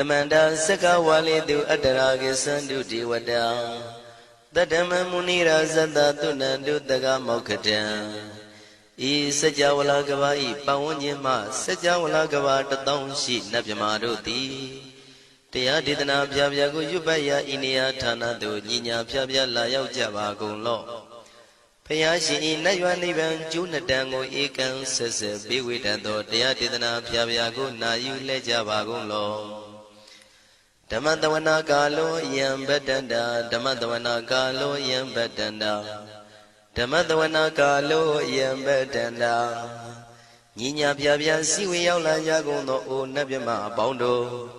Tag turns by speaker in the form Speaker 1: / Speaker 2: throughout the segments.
Speaker 1: Manda Saka Wali do Adaragi Sandu Diwada Dadama Munira Zada Tunandu Daga Mokatan E Sajawala Gavai Pawanyama Sajawala Gava Tatong Shi Nabyamaroti Tia Didana Pyago Yubaya Inia Tana do Nina Pyabya Layao Java Gonlo Payashi Nayuani Ban Junadango Ekan Sese Biwitando Tia Didana Pyago Nayu Lejava Gonlo Damadavana Galo Yam Bedanda, Damadavana Galo Yam Bedanda, Damadavana Galo Yam Bedanda, Nina Piabia Siwiala Yagono O Nabima Bondo,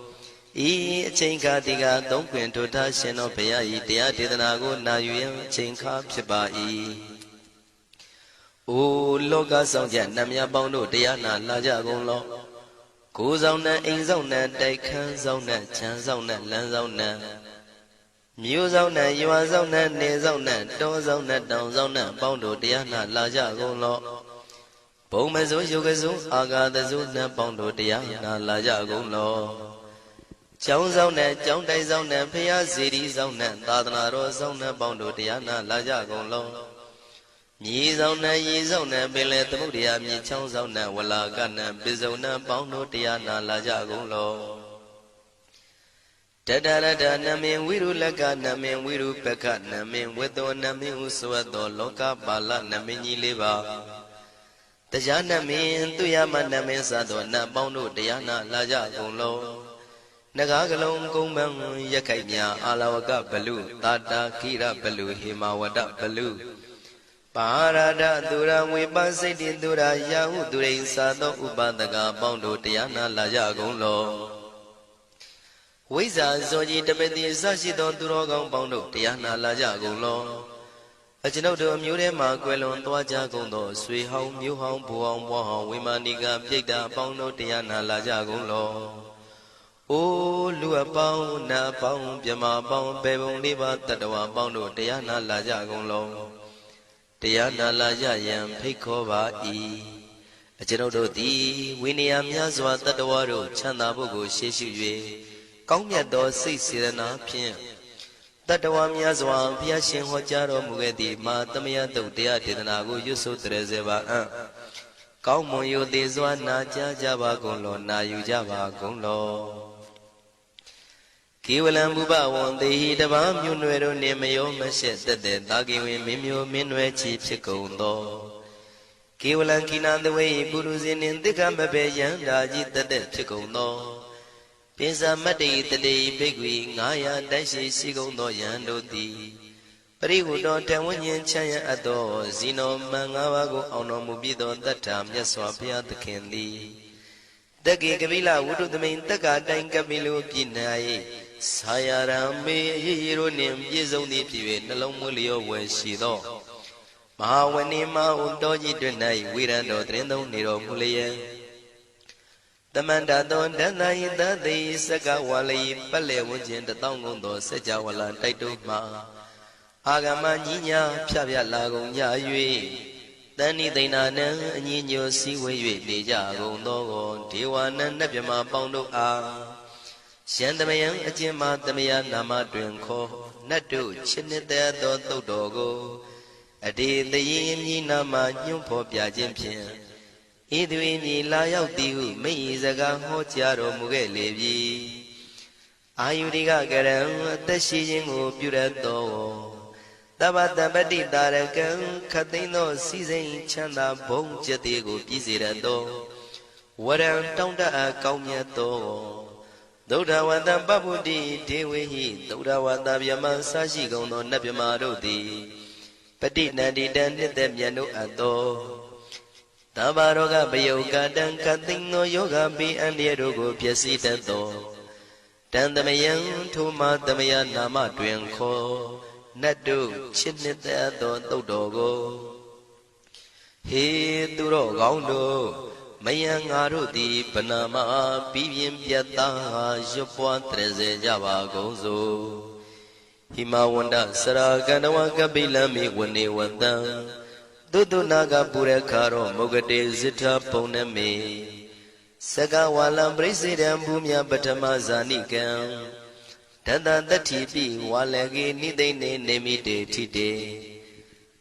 Speaker 1: E Chinka Diga, don't quint to Tashin of Payai, Dia Didanago, Nayuam, Chinka Pibai. O Loga Sonja, Namia Bondo, Diana, Lajagonlo. Go zona, in zona, Dakan zona, Chan zona, Lan zona. Mu zona, you are zona, Ne zona, Do zona, Down zona, Bondo, Diana, Laja Golo. Bomazo, Yogazo, Aga the Zuna, Bondo, Diana, Laja Golo. Chow zona, John Day zona, Pia Zidi zona, Dadana zona, Bondo, Diana, Laja Golo. Ye zona, ye zona, Billet Mudia, me chow zona, Walagana, Bizona, Bondo, Diana, Laja Golo. Dadada, Namin, Wiru Laga, Namin, Wiru Peka, Namin, Wedo, Namin, Uswado, Loka, Bala, Namini Liva. Tajana min, Tuyama, Namin Sado, Bondo, Diana, Laja Golo. Nagagalong Kumbang, Yakaya, Alawaka, Balu, Tata, Kira, Balu, Himawada, Balu. Parada Dura Wibasiti Dura Yahu Durin Sado Ubadaga Bondo Tiana Laja Golo Wiza Zoji Tabeti Sashidon Durogon Bondo Tiana Laja Golo Ajinodo Murema Quelon Toaja Gondo Sui Hong Mu Hong Buong Wahong Wimaniga Pigda Bondo Tiana Laja Golo O Lua Pong Na Pong Pyama Pong Bebong Liba Tatawa Bondo Tiana Laja Golo Diana Laja Yam Pikova E. A general D. Winniam Yazwa Tadawaro, Chanabugo, Sheshu, Kongyato, 6 Pien. Tatawam Yazwa, Piashin Hojaro Mugedi, Matamia do Dia Didanago, Yusu Trezeva. Kaumoyo de Zwana Java Golo, Nayu Java Golo. Kiwalam Buba won the heat of Amunuero Nemayo Mashet that Dagi Mimio Minwe Chief Chicondo. Kiwalan Kinan the way Buruzin in the Gambabe Yandaji the dead Chicondo. Pisa Mati the day big wing, Aya Dashi Sigondo Yando di. Perigo don't tell when you Chaya adore, Zino Mangawago Ono Mubido that time, Yaswapia the candy. The Gigavilla would do the main Tagada in Gavilu Pinai. Sayarame Hironim Yizoni Pive, Nalomulio when she do. Mahawanima Undoji Dunai, Wirando Trendo Niro Mulia. The Mandadon Danai that day Sagawali, Pale Wujin, the Tongundo, Sajawala, Taituma. Agamania, Pavia Lago, Yayui. Dani Dana, Nino Siway, Deja, Gondo, Tiwana, Nebima, Bondo A. Shandamayan, Ajima, Damia, Nama, Drinko, Nadu, Chinita, Dogo, a day the yin Nama, Yumpo, Piajimpian. Idwini, Layao Diu, May Zaga, Hotiaro, Mugelevi. Ayudiga Garam, the Shijin, Purato. Tabata Badi Darakan, Katino, Season, Chanda, Bong Jatigo, Pizirado. What am Tonda, Kaumiato? Doda Wanda Babudi, Dewi, Doda Wanda Yaman Sashi Gono, Nabimarodi. Petit Nadi Dandit them Yano Ado. Tabaroga Bayoga, Dan Katino Yoga be and Yerogo Piacitato. Dandamayan, Tuma Damayan Nama Dwenko. Nadu, Chinita, Dodogo. He Duro Gondo. Mayang Arudi, Panama, Pivian Piata, Jopuan Treze Java Gozo. Himawanda, Saraganawa Gabilami, when they went down. Dudu Naga Purekaro, Mogade Zita Poneme. Saka walam presidam bumya patama zanikam Tata tatipi walagi nidene nemite tite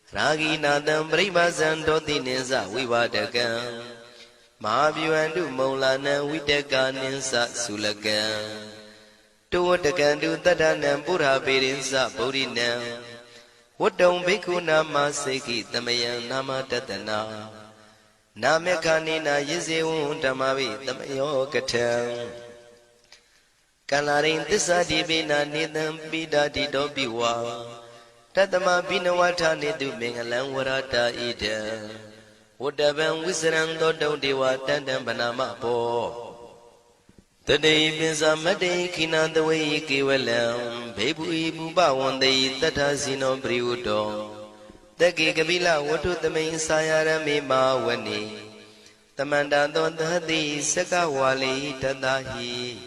Speaker 1: Ragi nadam pribazan doti ninsa vivadakam Mahavyuandu maulana vidaka ninsa sulakam Tuwatakandu tadanam pura pirinsa bodhinam Wadong bhikkhu nama seki tamayam nama tatana Namekanina yizewun tamavi tamayo katam Kalarin tisa dibina nidam pidadi dobiwa Tatama binawata nidu mengalang warata ida Wadaban wisran dodong dewa tandam banama po Today pinsa made kinandaway kiwalam Bebu ibu bawande tata sino priudo Taki kabila watu tamay sayarami mawani Tamanda dondhati sakawali tatahi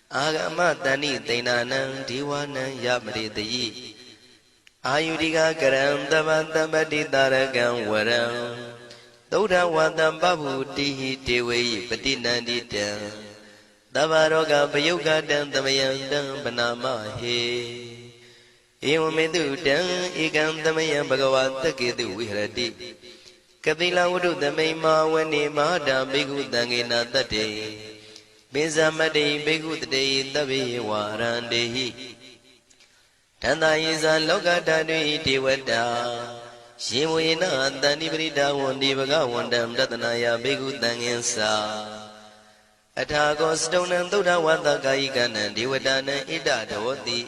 Speaker 1: Agama tani tainanang diwanang yamritayi Ayudika karam tabati taragang waram Tauda watam babu tihi tewayi patinandita Tavaroga payuga dan tamayandang panama he Ewamedu dan ikan tamayang bhagavata ketu vihrati Kapila wudu tamay mawani mahada bhikkhu tangena tate Binsamade bhikkhu tate tabi warandehi Tantayisa loka tadwi devata Shivuyena tantiprita wandi bhagavandam tatanaya bhikkhu tangensa Athago stonam Buddha Vata Kayikanam Devatanam Ida Dhavati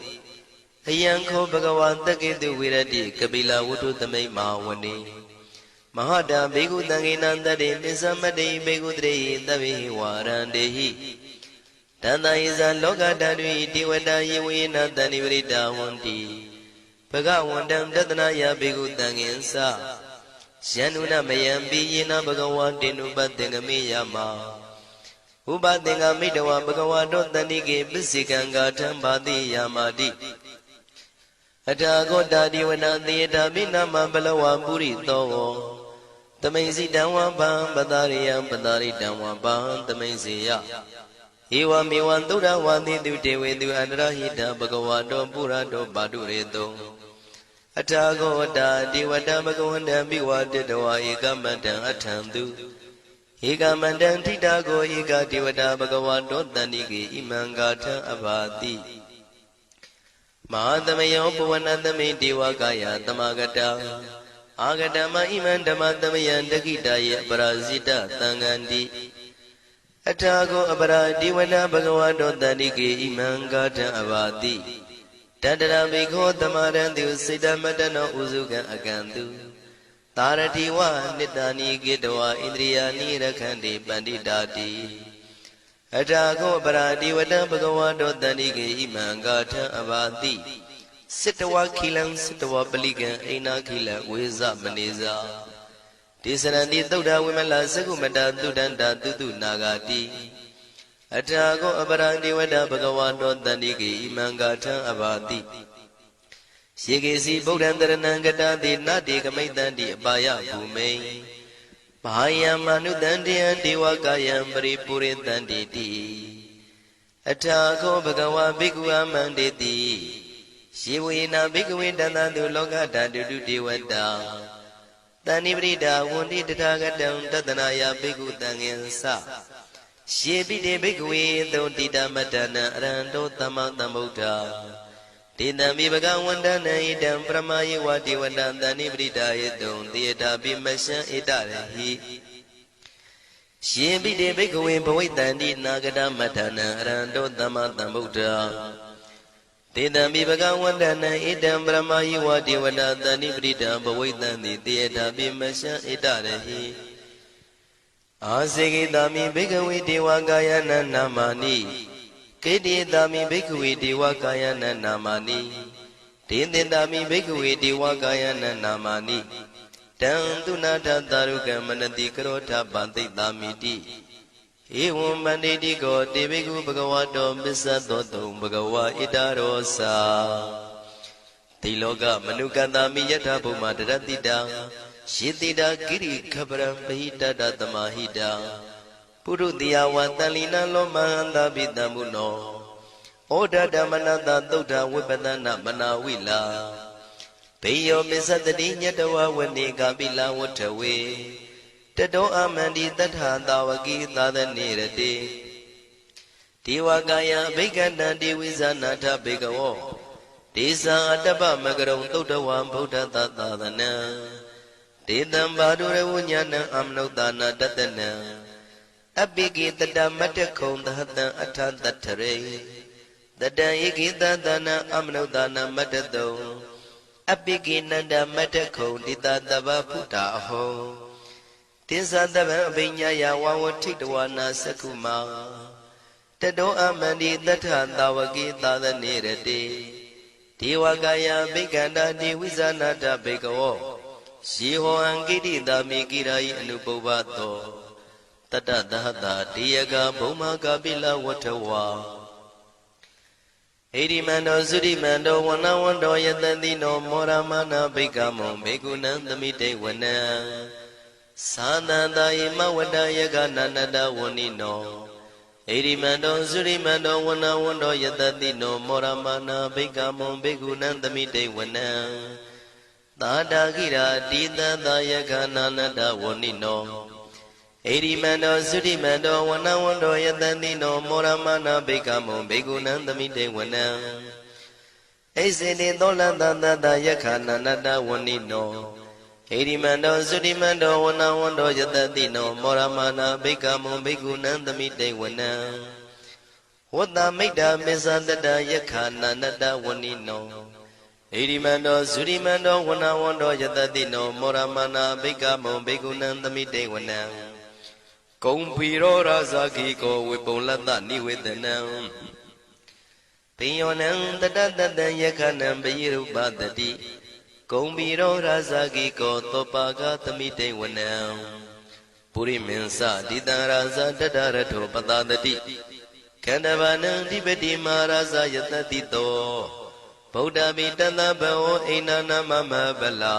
Speaker 1: Ayanko Bhagavata Ketu Virati Kapila Vudu Tamay Mawani Mahada Bhikkhu Tanginandade Nisamade Bhikkhu Tre Tavi Varandehi Tantayisa Loka Tadvi Devata Yivuyena Tanivrita Vanti Bhagavandam Tatanaya Bhikkhu Tangensa Syanuna Mayambi Yena Bhagavatinu Bhattengami Yama Ubadenga Midawa Bhagavato Tanike Bisikanga Tambadi Yamadi Atago Dadiwana Theata Binama Balawa Puri Togo Tamaisi Dawa Bam Badariya Badari Dawa Bam Tamaisiya Ewa Miwan Dura Wandi Dutewe Du Andrahita Bhagavato Purato Badureto Atago Dadiwata Bhagavanda Biwa Dedawa Ekamatan Atandu Eka mandang titago eka devata bhagavato tanike imangata abhati Mahadamayo puvanatame devakaya tamagata Agatama imandamathamayan dakitaya parasita tangandi Atago apara devata bhagavato tanike imangata abhati Tadara bhikho tamarantu siddhamatano usukan akantu Taratiwa nitani gidwa indriyani rakhandi panditati Atago paradi vada bhagavato tanike imangata abhati Sitawa khilang sitawa palikan aina khila veza maneza Tisanandi Buddha Vimala Sakumata Tudanta Tutu Nagati Atago aparadi vada bhagavato tanike imangata abhati Shikesi Bodhandaranangata de Nati Kamaitanti Abaya Bhume Mahaya Manudandiyan Devakayam Paripuritanti Atago Bhagava Bhikkhu Amanditi Shivuyena Bhikkhu Tantantu Lokata Dudu Devata Tanibrita Wundi Tathagatam Tatanaya Bhikkhu Tangensa Shibide Bhikkhu Dodita Matana Arando Tamatambuddha Tinami Bhagavandana idam Brahmayi Vati Vandantani Bridayadum Theata Bimasha Itarehi Shibide Bhikkhu Bhavitandi Nagada Matana Arando Tamatambuddha Tinami Bhagavandana idam Brahmayi Vati Vandantani Bridayadum Theata Bimasha Itarehi Asigitami Bhikkhu Devakayana Namani Kedi dami bhikkhu devakayana namani Tindindami bhikkhu devakayana namani Tantuna taruka manati karota banti damiti Evam banditi ko devikhu bhagavato bisadoto bhagava itarosa Tiloka manukandami yatha bhuma daratita Shitida kiri khabram bahita datamahita ပုရုတိယဝတန်လီနလောမဟန္တာပိတံမုနောဩဒဓမ္မနတသုဒ္ဓဝိပဒနာမနာဝိလာဘေယောမစ္ဆတတိညတဝဝနေကပိလဝထဝေတတောအမန္တိတထသာဝကိသာသနေရတိဒေဝကာယဘိက္ခဏံဒေဝိဇာနာထဘေကဝောဒေဇာအတ္တပမကရုံသုဒ္ဓဝံဗုဒ္ဓသာသနံဒေတံဘာဒုရဝဉာဏံအမနုဿာနာတတနံအပိကိတတမတ္တခုံသဟတံအထတထရေတတံဧကိတသနာအမနုဿာနာမတ္တတုံအပိကိနန္ဒမတ္တခုံတိတတဗ္ဗဖုတာအဟောတိသတဗံအပိညာယဝဝထိတဝနာသက္ခုမာတတောအမန္တိတထသာဝကိသာသနေရတိဒေဝကာယဘိက္ခန္တာဒေဝိဇာနာတဘေကဝောယေဟောအံကိတိတာမေကိရာယအနုပုဗ္ဗသောတတသဟတာတေယကဘုံမကပိလဝထဝါဣရိမန္တောသုရိမန္တောဝနဝန္တောယတတိနောမောရမနာဘိက္ခမောဘေကုဏံသမိတေဝနံသာသန္တာယမဝတ္တယကနန္တဝဏိနောဣရိမန္တောသုရိမန္တောဝနဝန္တောယတတိနောမောရမနာဘိက္ခမောဘေကုဏံသမိတေဝနံသာတာခိရာတိတသာယကနန္တဝဏိနောဣရိမန္တောသုရိမန္တောဝနဝန္တောယတတိနောမောရမနာဘိက္ခမောဘေကုဏံသမိတေဝနံဣစေတိသောလတသတယခနန္တဝဏိနောဣရိမန္တောသုရိမန္တောဝနဝန္တောယတတိနောမောရမနာဘိက္ခမောဘေကုဏံသမိတေဝနံဝတ္တမိတ္တမေဇတတယခနန္တဝဏိနောဣရိမန္တောသုရိမန္တောဝနဝန္တောယတတိနောမောရမနာဘိက္ခမောဘေကုဏံသမိတေဝနံကုံဖီရောရာဇာခိကောဝေပုံလတ္တနိဝေဒနံပိယောနံတတတတံယခနံပယိရုပတတိကုံဖီရောရာဇာခိကောသောပါကသမိတေဝနံပုရိမင်းစတိတံရာဇာတတရထောပတတတိခန္ဓဗာနံဓိပတိမာရာဇာယတတိတောဗုဒ္ဓပိတသဗ္ဗဝောအိနာနာမမဗလာ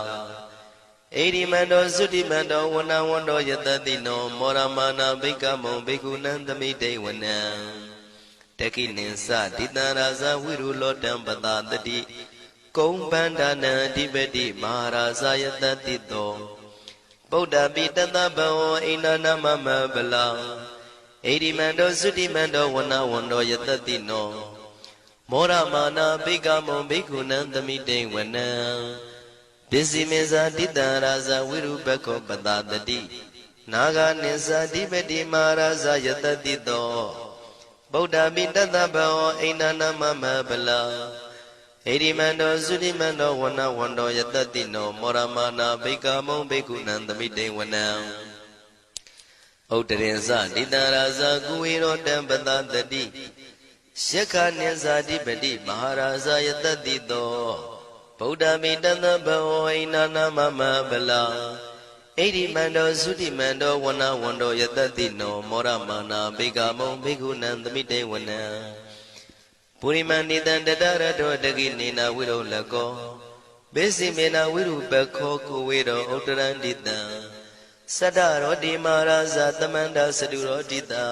Speaker 1: ဣရိမန္တောသုတိမန္တောဝနဝန္တောယတတိနောမောရမနာဘိက္ခမောဘေကုဏံသမိတေဝနံတခိနိသတိတံရာဇဝိရုလောတံပတတတိကုံပန္ဒနာအဓိပတိမဟာရာဇယတတိတောဗုဒ္ဓပိတသဗ္ဗဝောအိနာနာမမဗလာဣရိမန္တောသုတိမန္တောဝနဝန္တောယတတိနောမောရမနာဘိက္ခမောဘေကုဏံသမိတေဝနံပစ္စည်းမေဇာတိတံရာဇဝိရုပခောပတတတိနာဂနိသတိပတိမဟာရာဇယတတိတောဗုဒ္ဓပိတသဗ္ဗဝောအိနာနာမမဗလာဣရိမန္တောသုတိမန္တောဝနဝန္တောယတတိနောမောရမနာဘိက္ခမောဘေကုဏံသမိတေဝနံဥတ္တရင်စတိတံရာဇကုဝေရောတံပတတတိယက္ခနိသတိပတိမဟာရာဇယတတိတောဗုဒ္ဓမိတသဗ္ဗဝောအိနာနာမမဗလာဣရိမန္တောသုတိမန္တောဝနဝန္တောယတတိနောမောရမနာဘိက္ခမောဘေကုဏံသမိတေဝနံပုရိမဏိတံတတရတောတကိနေနာဝိရောလကောဘေစီမေနာဝိရုပခောကိုဝေရောဥတ္တရန္တိတံသတ္တရောတိမာရာဇသမန္တသတုရောတိတံ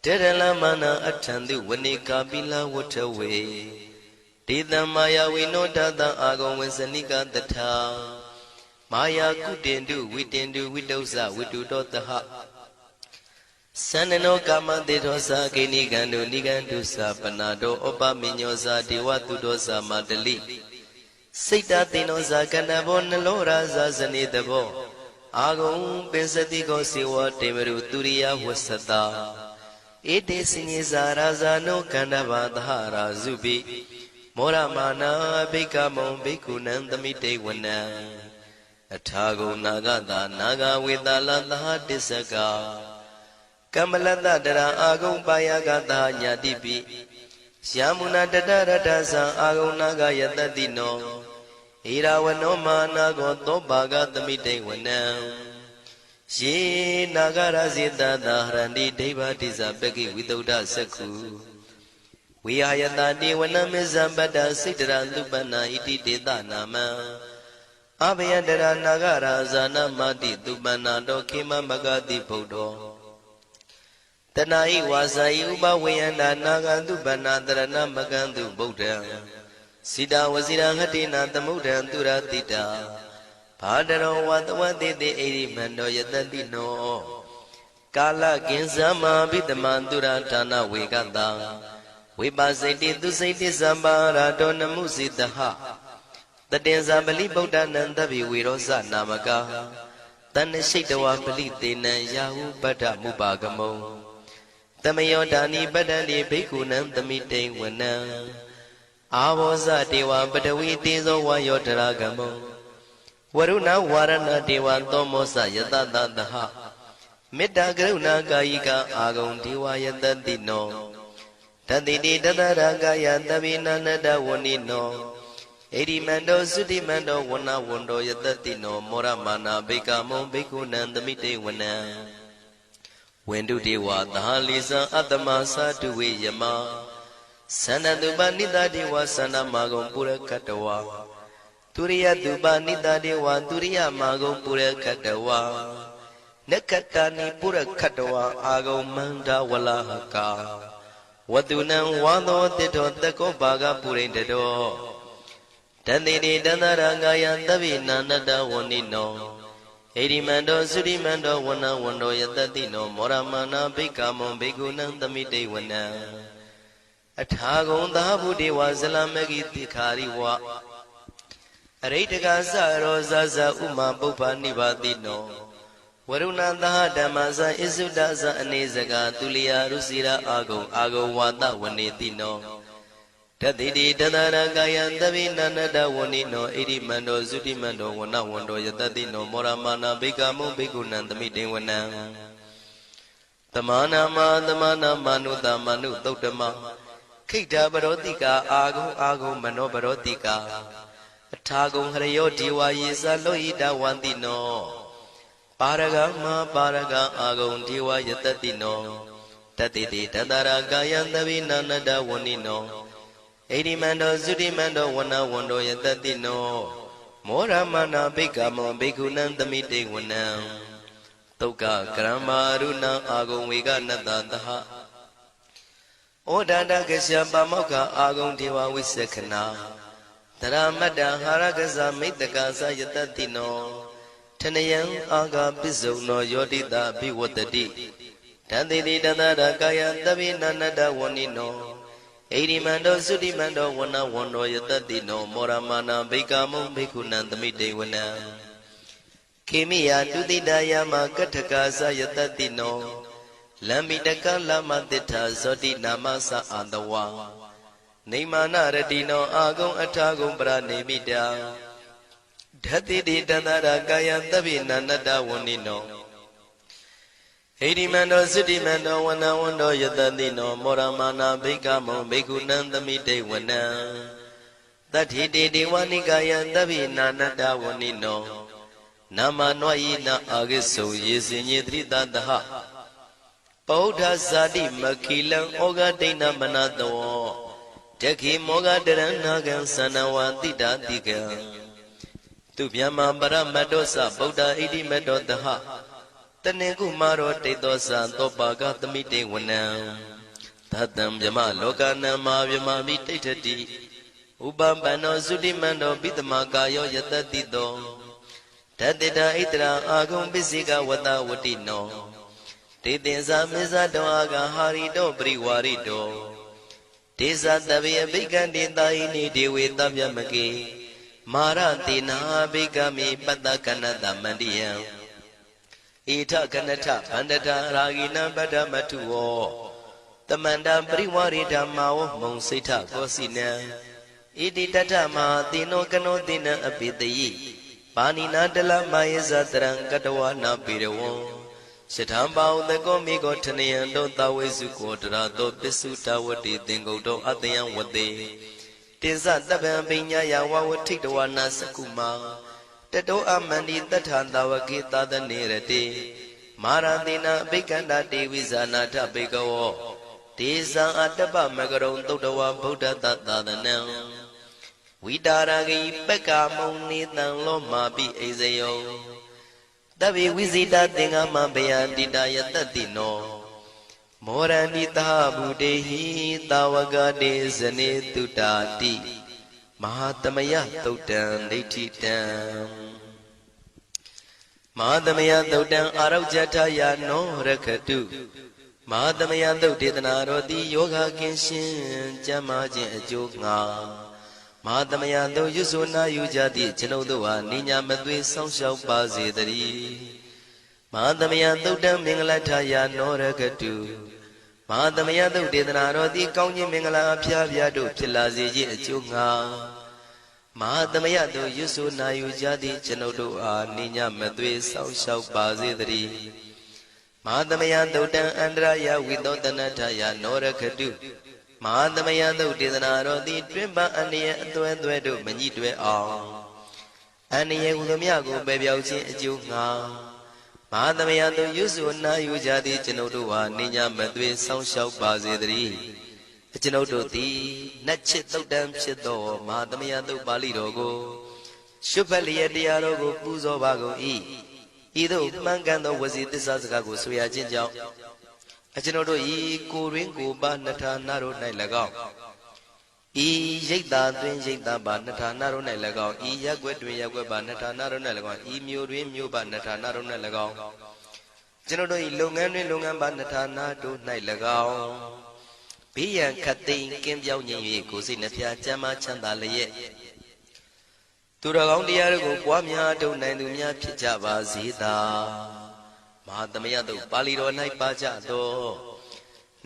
Speaker 1: တေရလမနာအထံတုဝနေကာပိလဝထဝေဒေတံမာယာဝိနောတတံအာဂုံဝေစနိကတထာမာယာကုတင်တုဝိတင်တုဝိတုဇဝိတုတောတဟသန္နနောကာမတေသောသာကိနိကံတုနိကံတုသာပနာတောဩပမိညောသာဒေဝတုတောသာမတလိစိတ်တသေနောသာကဏဘောနလောရာဇာဇနေတဘောအာဂုံပင်စတိကောစေဝတေမရုတုရိယဝဆတာဧတေစညေဇာရာဇာနောကန္တဘာသဟရာဇုပိမောရမနာဘိက္ခမောဘိက္ခုနံသမိတေဝနံအထာဂုံနာဂတာနာဂဝေတလသဟတစ္စကကမ္မလတ္တတရာအာဂုံပါယကတာညာတိပိယမုနာတတရတ္တသံအာဂုံနာဂယတတိနောဣရာဝနောမာနာကောသောပါကသမိတေဝနံယေနာဂရဇိတသာဟရန္တိဒိဗ္ဗတိဇပကိဝိသုဒ္ဓသက္ခုဝိဟာယတတိဝနမေဇံပတ္တစိတရံသူပ္ပနာဣတိတေသနာမံအဘယတရနာဂရာဇာနမတိသူပ္ပနာတောခေမမဂတိဗုဒ္ဓော တဏှာဤဝါစာဤဥပဝေယန္တာနာဂန္တုဗန္နာတရဏမကန္တုဗုဒ္ဓံစိတာဝစီရဟတိနာသမုဒ္ဒံသူရတိတာဘာတရောဝတဝတိတိဣရိမန္တောယတတိနောကာလကင်္စမဘိတမံသူရဌာနဝေကတံဝိပါစိတိသူစိတိသမ္ပါရာတောနမှုစိတဟတတင်္ဇာပလိဗုဒ္ဓနံသဗ္ဗေဝေရောဇနာမကာတဏ္ဏရှိတဝါပလိတေနံယာဟုပတ္ထမုပါကမုံတမယောဒါနိပတ္တန္တိဘိက္ခုနံသမိတိဝနံအာဘောဇတေဝပတဝီတေဇောဝါယောတရာကမုံဝရုဏဝါရဏတေဝသောမောဇယတတသဟမေတ္တာကရုဏာကာယိကအာဂုံဒေဝယတတိနောတတိတိတတရာကာယသဗ္ဗေနန္တဝဏိနောဣရိမန္တောသုတိမန္တောဝဏဝန္တောယတတိနောမောရမာနာဘေကမုံဘေကုဏံသမိတေဝနံဝန္တုတေဝသဟလိဇံအတ္တမသာတုဝေယမသန္တတုပနိတတေဝသန္တမာဂုံပုရခတဝါသူရိယတုပနိတတေဝသူရိယမာဂုံပုရခတဝါနက္ခတနိပုရခတဝါအာဂုံမန္တဝလဟကာဝတုနံဝါသောတိတောတကောဘာဂပုရိန္တတောတန္တိတိတန္တရာဂာယသဗ္ဗေနာနတဝဏိနောဣရိမန္တောသုရိမန္တောဝဏဝန္တောယတတိနောမောရမာနာဘိက္ခမုံဘိက္ခုနံသမိတေဝနံအထာဂုံသာဗုဒေဝဇလမဂိတိခာရိဝအရိတကသရောဇဇဥမာပုပ္ပနိဗ္ဗာတိနောဝရုဏသဟဓမ္မဇဣစုဒဇအနေစကာသူလျာရုစီရာအာဂုံဝါတဝနေတိနောတတိတိတတရကာယံသဗ္ဗေနန္တဝဏိနောဣရိမန္တောသုတိမန္တောဝဏဝန္တောယတတိနောမောရမာနာဘိက္ခမုံဘိက္ခုနံသမိတေဝနံတမနာမနုတမနုသုတ်တမခိတ္တပရောတိကာအာဂုံမနောပရောတိကာအထာဂုံဟရယောဒီဝါယေဇလောဟိတဝန္တိနောပါရဂမပါရဂအာဂုံဒီဝါယတတိနောတတိတိတတရာကာယံသဗ္ဗေနန္တဝဏိနောဣရိမန္တောသုတိမန္တောဝဏဝန္တောယတတိနောမောရမနာဘိက္ခမောဘိက္ခုနံသမိတေဝနံသုက္ကကရမရုဏအာဂုံဝေကနတသဟဩဒန္တကရှပါမောက္ခအာဂုံဒေဝဝိသခနာတရမတ္တဟာရကဇမိတ္တကာသယတတိနောထနယံအာဂပစ္စုံနောယောတိတာဘိဝတ္တိတန္တိတိတတရကာယသဗ္ဗေနန္တဝဏိနောဣရိမန္တောသုတိမန္တောဝဏဝန္တောယတတိနောမောရမာနာဘိက္ခမုံဘိက္ခုနံသမိတေဝနံခေမိယတုတိတယမကထကာသယတတိနောလမ္မိတကလမတိထာဇောတိနာမသအာတဝါနေမာနရတိနောအာဂုံအထာဂုံပရနေမိတာဓတိတိတန္တရာကာယသဗ္ဗေနန္တဝဏိနောဣရိမန္တောသုတိမန္တောဝဏဝန္တောယတတိနောမောရမာနာဘိက္ခမုံဘိက္ခုနံသမိတေဝနံတတိတိဒေဝနိကာယသဗ္ဗေနန္တဝဏိနောနာမနွယိနအာဂိစုယေစင်ညေတိတတဟပောဓဇာတိမခိလံဩဃဒိဏမနတောတခိမောဃတရဏကံသနဝတိတာတိကံသူဗျမပရမတ္တောသဗုဒ္ဓဣတိမတ္တောတဟတနေကုမာရောတေသောသသောပါကသမိတေဝနံသတံဗျမလောကနံမာဗျမမိတိဋ္ဌတိဥပပန္နောသုတိမန္တောပိတမကာယောယတတိတောတတေတာဣတရာအာဂုံပစ္စေကဝတဝတိနောတေတင်္ဇာမေဇတောအာဂဟာရိတောပရိဝါရိတောဒေဇတဗေအဘိက္ခံတေတာဟိနိဒေဝေတဗျမကေမာရတေနာဘိက္ခမေပတ္တကနတမန္တိယံဣထကနထဗန္တတာရာဂိနံပတ္တမထုဝောတမန္တပရိဝါရိဓမ္မာဝမုံစိဋ္ဌကောစီနံဣတိတထမဟာတိနောကနောတိနံအပိတယိပါဏိနာတလမယေဇတရံကတဝနာပိရဝံရှထံပါဥတကောမိကောထနယံတောတဝိစုကောတရာတောပစ္စုတဝတိသင်္ကုတ်တောအတယံဝတေတိဇတပံပိညာယဝဝထိတဝနာစကုမာတတောအမန္တိတထာတဝကေသာသနေရတိမာရတိနာအဘိက္ခန္တာတေဝိဇာနာထဘေကဝောဒေဇံအတ္တပမကရုံသုတ္တဝဗုဒ္ဓတသာသနံဝိတာရဂိပက္ခမုံနေတံလောမာပိအိဇယောတဗ္ဗေဝိဇိတသင်္ဃမဘယန္တိတာယတတိနော မောရဏိတာဘုဒေဟိတာဝကတေဇနေတုတာတိမဟာသမယသုတ်တံဒိဋ္ဌိတံမဟာသမယသုတ်တံအာရုဇ္ဇထယာနောရခတုမဟာသမယသုတ်ဒေသနာတော်သည်ယောဂကင်းရှင်ကျမ်းမာခြင်းအကျိုးငါမဟာသမယသုတ်ရွတ်ဆိုနာယူကြသည့်ကျွန်ုပ်တို့ဟာနိညာမသွေဆောင်းလျှောက်ပါစေတည်းမဟာသမယသုတ်တံမင်္ဂလထယာနောရခတုမဟာသမယသုတ်ဒေသနာတော်သည်ကောင်းခြင်းမင်္ဂလာအဖျားဖျားတို့ဖြစ်လာစေခြင်းအကျိုးငါမဟာသမယတို့ရွတ်ဆိုနာယူကြသည့်ကျွန်ုပ်တို့အားနိညာမသွေဆောင်းလျှောက်ပါစေတည်းမဟာသမယသုတ်တံအန္တရာယဝိသောတနထယာနောရခတုမဟာသမယသုတ်ဒေသနာတော်သည်တွင်ပန်းအန္တရာယ်အသွဲသွဲတို့မညှိတွဲအောင်အန္တရာယ်ဟူသည်မြကိုပယ်ပြောက်ခြင်းအကျိုးငါမဟာသမယတို့ရွတ်ဆိုနာယူကြသည့်ကျွန်ုပ်တို့ဟာနိညာမသွေဆောင်းလျှောက်ပါစေတည်းကျွန်ုပ်တို့သည်နတ်ချစ်သုတ်တံဖြစ်သောမဟာသမယသုတ်ပါဠိတော်ကိုရှုဖတ်လျက်တရားတော်ကိုပူဇော်ပါကုန်၏ဤသို့မှန်ကန်သောဝစီသစ္စာစကားကိုဆိုရခြင်းကြောင့်ကျွန်ုပ်တို့ဤကိုရင်းကိုပါနှထာနာတို့၌၎င်းဤရိတ်တာတွင်ရိတ်တာပါနှထာနာတို့၌၎င်းဤရက်ွက်တွင်ရက်ွက်ပါနှထာနာတို့၌၎င်းဤမျိုးတွင်မျိုးပါနှထာနာတို့၌၎င်းကျွန်ုပ်တို့ဤလုပ်ငန်းတွင်လုပ်ငန်းပါနှထာနာတို့၌၎င်းဘေးရန်ခတ်သိမ်းကင်းပြောင်းခြင်း၍ကိုယ်စိတ်နှဖျားကျမ်းမာချမ်းသာလျက်သူတော်ကောင်းတရားတို့ကိုပွားများထုတ်နိုင်သူများဖြစ်ကြပါစေသာမဟာသမယတို့ပါဠိတော်၌ပါကြသော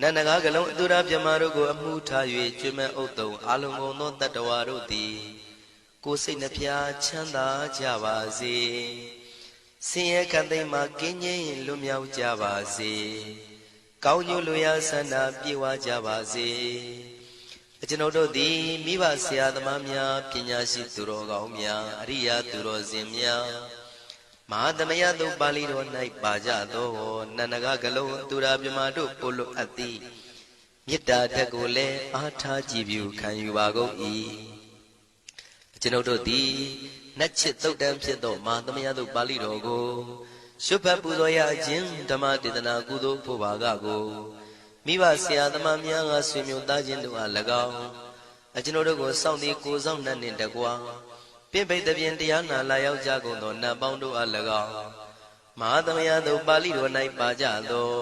Speaker 1: နန္ဒကားကလုံးအတုရပြမတို့ကိုအမှုထား၍ကျွမ်းမဲ့ဥတုံအာလုံကုန်သောတတ္တဝါတို့သည်ကိုယ်စိတ်နှဖျားချမ်းသာကြပါစေဆင်းရဲခတ်သိမ်းမှကင်းငြိမ်းလွတ်မြောက်ကြပါစေကောင်းကျိုးလိုရာဆန္ဒပြေဝကြပါစေကျွန်ုပ်တို့သည်မိဘဆရာသမားများပညာရှိသူတော်ကောင်းများအရိယာသူတော်စင်များမဟာသမယသုတ်ပါဠိတော်၌ပါကြသောနန္ဒကကလုံးသူရာပြမတို့ပို့လို့အပ်သည်မေတ္တာဓာတ်ကိုလည်းအားထားကြည်ပြုခံယူပါကုန်၏ကျွန်ုပ်တို့သည်နတ်ချစ်သုတ်တံဖြစ်သောမဟာသမယသုတ်ပါဠိတော်ကိုရှုဖတ်ပူဇော်ရခြင်းဓမ္မဒေသနာကုသိုလ်ဖို့ပါကကိုမိဘဆရာသမားများကဆွေမျိုးသားချင်းတို့အား၎င်းကျွန်ုပ်တို့ကိုစောင့်တည်ကိုစောင့်နှံ့နှင့်တကွာပင်ပိတ်တပြင်တရားနာလာရောက်ကြကုန်သောနတ်ပေါင်းတို့အား၎င်းမဟာသမယသုတ်ပါဠိတော်၌ပါကြသော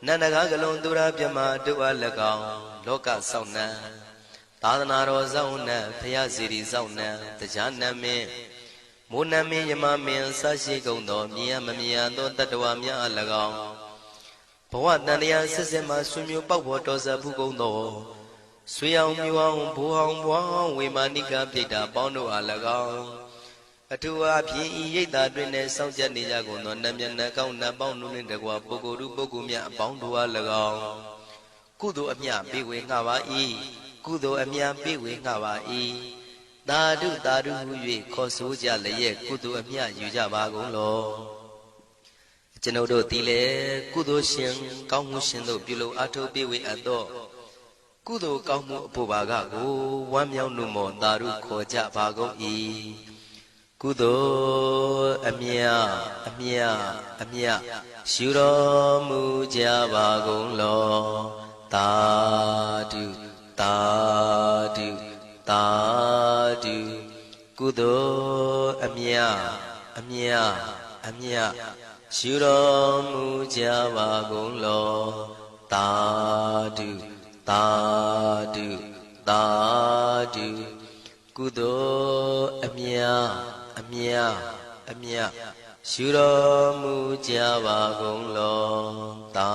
Speaker 1: နန္ဒကားကလုံးသူရာပြမတို့အား၎င်းလောကစောင့်နှံသာသနာတော်စောင့်နှံဖရာစီရီစောင့်နှံတရားနတ်မင်းမိုးနမင်းယမမင်းဆရှိကုန်သောမြင်ရမမြင်ရသောတတ္တဝါများအား၎င်းဘဝတန်တရားဆက်ဆက်မှဆွေမျိုးပေါက်ဖို့တော်စပ်ဖူးကုန်သောဆွေအောင်မျိုးအောင်ဘိုးအောင်ဘွားအောင်ဝေမာနိကပြိတ္တာပေါင်းတို့အား၎င်းအထူးအားဖြင့်ဤရိတ်တာတွင်နဲ့စောင့်ကြနေကြကုန်သောနတ်မြတ်နတ်ကောင်းနတ်ပေါင်းတို့နှင့်တကွာပုဂ္ဂိုလ်တို့ပုဂ္ဂိုလ်များအပေါင်းတို့အား၎င်းကုသိုလ်အမြပေးဝေငှပါ၏ကုသိုလ်အမြပေးဝေငှပါ၏သာဓုသာဓုဟု၍ခေါ်ဆိုကြလျက်ကုသိုလ်အမြယူကြပါကုန်လောကျွန်ုပ်တို့သည်လည်းကုသိုလ်ရှင်ကောင်းမှုရှင်တို့ပြုလုပ်အားထုတ်ပေးဝေအပ်သောကုသိုလ်ကောင်းမှုအဖို့ပါကကိုဝမ်းမြောက်နှုတ်မောသာဓုခေါ်ကြပါကုန်၏ကုသိုလ်အမြအမြအမြရှုတော်မူကြပါကုန်လောသာဓုသာဓုသာဓုကုသိုလ်အမြအမြအမြရှုတော်မူကြပါကုန်လောသာဓုသာဓုသာဓုကုသိုလ်အမြအမြအမြရှုတော်မူကြပါကုန်လောသာ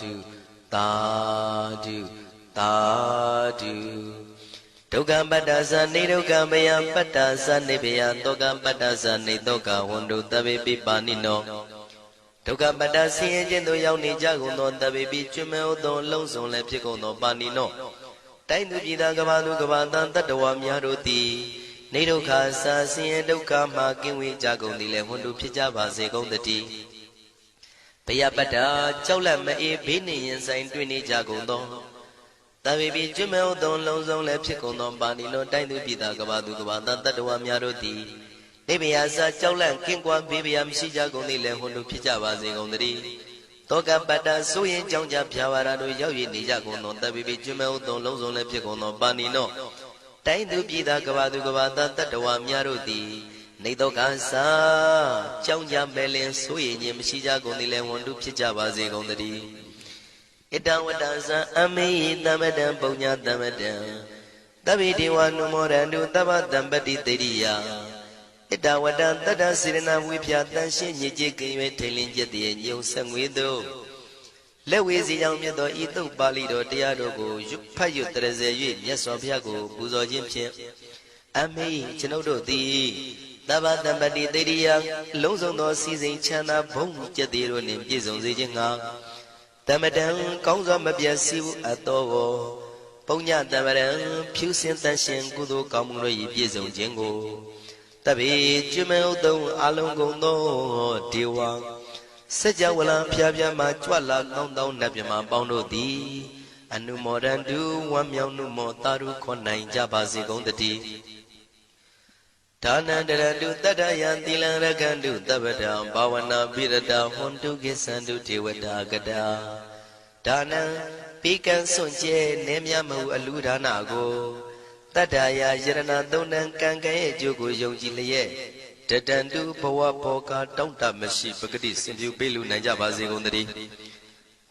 Speaker 1: ဓုသာဓုသာဓုဒုက္ခပတ္တသနေဒုက္ခမယပတ္တသနေဘယတောကပတ္တသနေတောကဝန္တုတဗေပိပါဏိနောဒုက္ခပတ္တဆင်းရဲခြင်းသို့ရောက်နေကြကုန်သောတဗေပိကျွမ်းမဲ့သောလုံးစုံလည်းဖြစ်ကုန်သောပါဏိနောတိုင်းသူပြည်သားကဘာသူကဘာတန်တတ္တဝါများတို့သည်နေဒုက္ခစာဆင်းရဲဒုက္ခမှကင်းဝေးကြကုန်သည်လည်းဝန္တုဖြစ်ကြပါစေကုန်တည်းဘယပတ္တကြောက်လန့်မအေးဘေးနှင့်ရင်ဆိုင်တွေ့နေကြကုန်သောတဗေပိကျွမ်းမဲ့သောလုံးစုံလည်းဖြစ်ကုန်သောပါဏိနောတိုင်းသူပြည်သားကဘာသူကဘာတန်တတ္တဝါများတို့သည်နေဘယစာကြောက်လန့်ကင်းကွာဘေးဘယမရှိကြကုန်သည်လည်းဝန္တုဖြစ်ကြပါစေကုန်တည်း တောကပတ္တဆိုရင်ကြောင့်ကြဖြာပါရတို့ရောက်ရည်နေကြကုန်သောတပ်ပိပိကျွမ်းမဲ့ဥသောလုံးစုံလည်းဖြစ်ကုန်သောပါဏိနောတိုင်းသူပြည်သားကဘာသူကဘာသားတတ္တဝါများတို့သည်နေတော့ကစားကြောင့်ကြမဲ့လင်ဆိုရင်ခြင်းမရှိကြကုန်သည်လည်းဝန်တုဖြစ်ကြပါစေကုန်သတည်းဣတံဝတ္တဇံအမေဟိတမတံပုညတမတံတဗ္ဗေဒေဝနုမောရန္တုတဗ္ဗတံပတိတေရိယဣတဝတ္တတတ္တစေရနာဝိဖြာတန်ရှင်းညစ်ကြေးကင်၍ထိန်လင်းကျက်တည်းညုံဆက်ငွေတို့လက်ဝေစီကြောင့်မြတ်သောဤသုတ်ပါဠိတော်တရားတော်ကိုဖတ်ရွတ်တရစေ၍မြတ်စွာဘုရားကိုပူဇော်ခြင်းဖြင့်အမေကျွန်ုပ်တို့သည်တဗ္ဗတံပတိတေရိယလုံးစုံသောစီစဉ်ချမ်းသာဘုံကျက်တည်းတို့နှင့်ပြည့်စုံစေခြင်းငှာတမတံကောင်းစွာမပြတ်စီဘူးအတော်ကိုပုညတမရံဖြူစင်တန်ရှင်ကုသိုလ်ကောင်းမှုတို့၏ပြည့်စုံခြင်းကိုတဗေကျွမ်းမဲ့ဥတုံအလုံးကုန်သောဒေဝစัจ java လံဖျားဖျားမှာကြွလာကောင်းသောနတ်မြမပေါင်းတို့သည်အနုမောဒန္တုဝမ်းမြောက်နှုမောတာရုခွန်နိုင်ကြပါစေကုန်တည်းဒါနန္တရတုတတ္တယံသီလံရကန္တုတပ္ပတံဘာဝနာပိရတဟွန်တုကိသန္တုဒေဝတာကတာဒါနံပိကံစွန့်ကျဲနေမြမဟုအလူဒါနကိုတတ္တယာယရဏသုံးတန်ကံကံရဲ့အကျိုးကိုယုံကြည်လျက်တတန္တုဘဝဘောကတောင့်တမရှိပဂတိစင်ပြုပေးလူနိုင်ကြပါစေကုန်သတည်း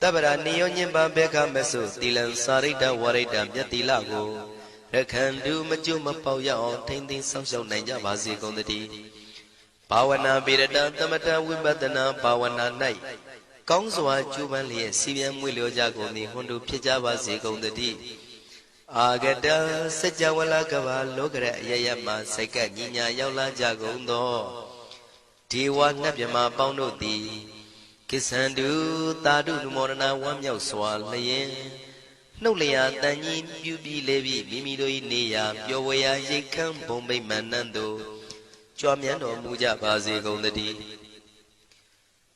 Speaker 1: တပ္ပရာနိယောညင်ပဘေခမဆုသီလံစာရိတ္တဝရိတ္တမြတ်တိလကိုရခန္တုမကျွမပေါရအောင်ထိမ့်သိမ်းဆောင်ရှောက်နိုင်ကြပါစေကုန်သတည်းဘာဝနာပိရတသမထဝိပဿနာဘာဝနာ၌ကောင်းစွာကျူးပန်းလျက်စီပြန်မွေလျောကြကုန်သည်ဟွန်တုဖြစ်ကြပါစေကုန်သတည်းအာဂတစัจ java လကဘာလောကရအယယမစိတ်ကညညာရောက်လာကြကုန်သောဒေဝနတ်မြမပေါင်းတို့သည်ကိသန္တုတာတုနုမောဒနာဝမ်းမြောက်စွာလျင်နှုတ်လျာတန်ကြီးပြူပြီးလေပြီးမိမိတို့၏နေရာပျော်ဝေရာရိတ်ခမ်းဘုံမိတ်မန္နန်တို့ကြွားမြန်းတော်မူကြပါစေကုန်သတည်း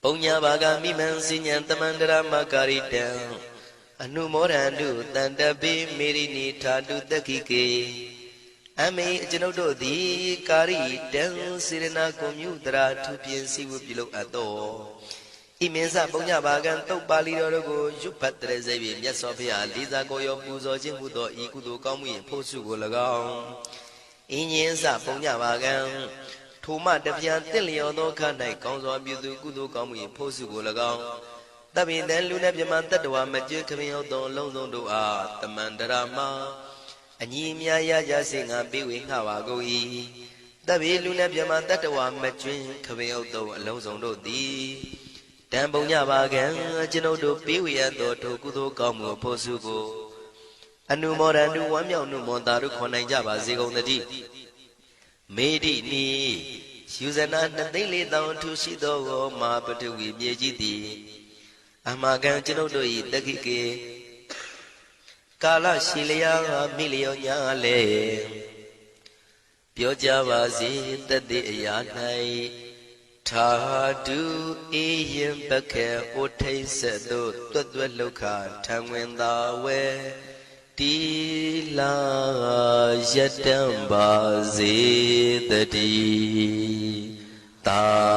Speaker 1: ပုံညာဘာဂမိမံစဉ္ဉံတမန္တရမကာရိတံအနုမောဒန္တုတန္တပိမေရိနိထာတုတက္ခိကေအမေကျွန်ုပ်တို့သည်ကာရိတံစေရနာကွန်မြူတရာထူပြင်းစီဝပြုလုပ်အပ်သောဣမင်းစပုံညဘာကံတုတ်ပါဠိတော်တို့ကိုရွတ်ဖတ်တရစေပြီးမြတ်စွာဘုရားလေးစားကိုရောပူဇော်ခြင်းမှုသောဤကုသိုလ်ကောင်းမှု၏ဖို့စုကို၎င်းဣညင်းစပုံညဘာကံထိုမှတပြားတင့်လျော်သောခ၌ကောင်းစွာပြုသူကုသိုလ်ကောင်းမှု၏ဖို့စုကို၎င်းတပိတံလူနဲ့မြမတတ္တဝါမကျွခမင်းဟုတ်သောလုံးစုံတို့အားတမန္တရာမအညီအများရကြစေငါပေးဝေငှပါကုန်၏တပိလူနဲ့မြမတတ္တဝါမကျွခမင်းဟုတ်သောအလုံးစုံတို့သည်တံပုံညပါကံကျွန်ုပ်တို့ပေးဝေရသောထိုကုသိုလ်ကောင်းမှုဖို့စုကိုအနုမောဒန္တုဝမ်းမြောက်နှုမောတာတို့ခွန်နိုင်ကြပါစေကုန်သတည်းမေတိနိယူဇနာ2,400,000ထူရှိသောမာပထဝီမြေကြီးသည်အမကံကျွန်ုပ်တို့၏တက္ခိကေကာလရှိလျာမိလျောညာလေပြောကြပါစေတတ်တဲ့အရာ၌ထာတုအေယံပခေဩထိတ်ဆက်သို့တွတ်တွတ်လောက်ခထံဝင်သာဝဲတီလာယတံပါစေတတိသာ